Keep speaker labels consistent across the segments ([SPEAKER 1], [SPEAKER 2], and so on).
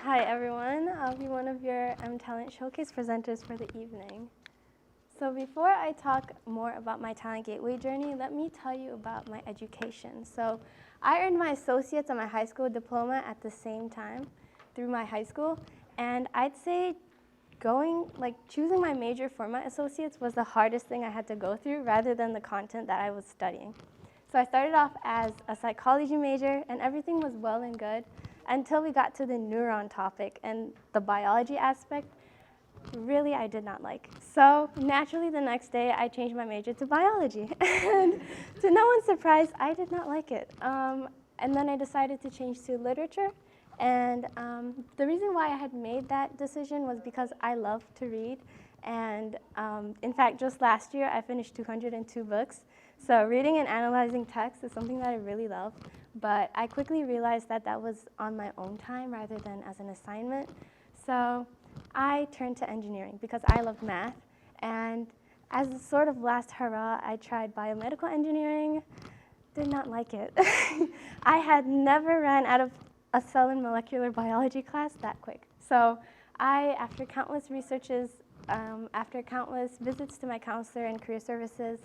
[SPEAKER 1] Hi everyone, I'll be one of your Talent Showcase presenters for the evening. So before I talk more about my Talent Gateway journey, let me tell you about my education. So I earned my associates and my high school diploma at the same time through my high school, and I'd say choosing my major for my associates was the hardest thing I had to go through rather than the content that I was studying. So I started off as a psychology major and everything was well and good until we got to the neuron topic, and the biology aspect really I did not like. So naturally the next day I changed my major to biology. And to no one's surprise, I did not like it. And then I decided to change to literature. And the reason why I had made that decision was because I love to read. And in fact, just last year I finished 202 books. So reading and analyzing text is something that I really love. But I quickly realized that that was on my own time rather than as an assignment. So I turned to engineering because I love math. And as a sort of last hurrah, I tried biomedical engineering. Did not like it. I had never ran out of a cell and molecular biology class that quick. So after countless researches, after countless visits to my counselor and career services,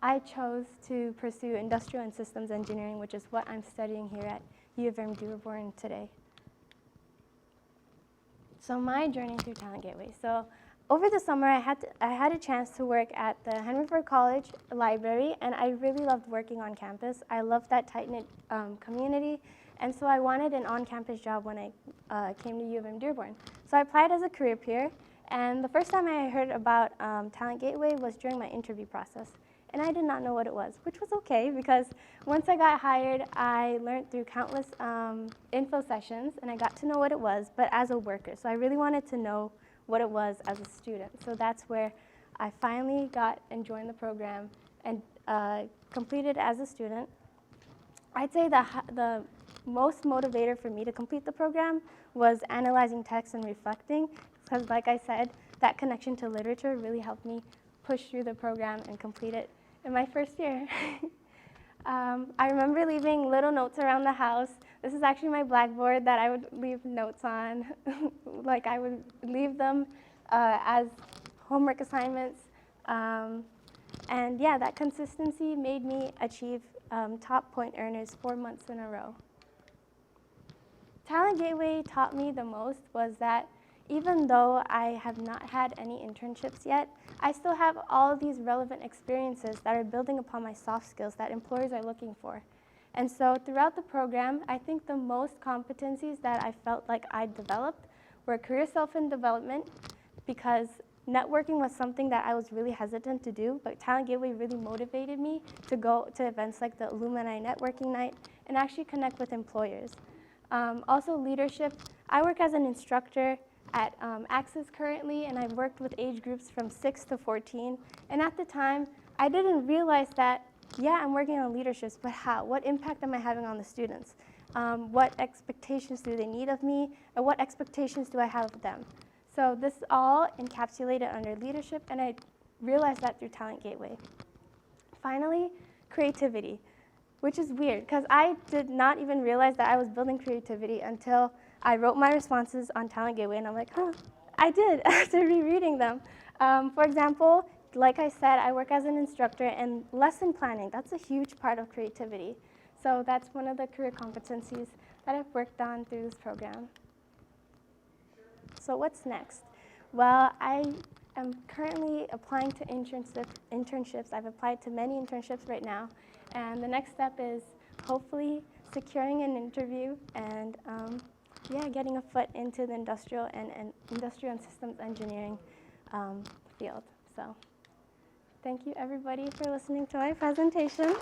[SPEAKER 1] I chose to pursue industrial and systems engineering, which is what I'm studying here at UM-Dearborn today. So my journey through Talent Gateway. So over the summer, I had a chance to work at the Henry Ford College library, and I really loved working on campus. I loved that tight-knit community, and so I wanted an on-campus job when I came to UM-Dearborn. So I applied as a career peer, and the first time I heard about Talent Gateway was during my interview process. And I did not know what it was, which was okay because once I got hired, I learned through countless info sessions, and I got to know what it was, but as a worker. So I really wanted to know what it was as a student. So that's where I finally got and joined the program and completed as a student. I'd say the most motivator for me to complete the program was analyzing text and reflecting, because like I said, that connection to literature really helped me push through the program and complete it in my first year. I remember leaving little notes around the house. This is actually my blackboard that I would leave notes on. Like I would leave them as homework assignments. And yeah, that consistency made me achieve top point earners 4 months in a row. Talent Gateway taught me the most was that even though I have not had any internships yet, I still have all of these relevant experiences that are building upon my soft skills that employers are looking for. And so throughout the program, I think the most competencies that I felt like I developed were career self-development, because networking was something that I was really hesitant to do, but Talent Gateway really motivated me to go to events like the Alumni Networking Night and actually connect with employers. Also leadership. I work as an instructor at Access currently, and I've worked with age groups from 6 to 14. And at the time, I didn't realize that, yeah, I'm working on leaderships, but how? What impact am I having on the students? What expectations do they need of me? And what expectations do I have of them? So this is all encapsulated under leadership, and I realized that through Talent Gateway. Finally, creativity, which is weird, because I did not even realize that I was building creativity until I wrote my responses on Talent Gateway, and I'm like, huh, I did, after rereading them. For example, like I said, I work as an instructor, and lesson planning, that's a huge part of creativity. So that's one of the career competencies that I've worked on through this program. So what's next? Well, I am currently applying to internships. I've applied to many internships right now, and the next step is hopefully securing an interview and yeah, getting a foot into the industrial and systems engineering field. So thank you everybody for listening to my presentation.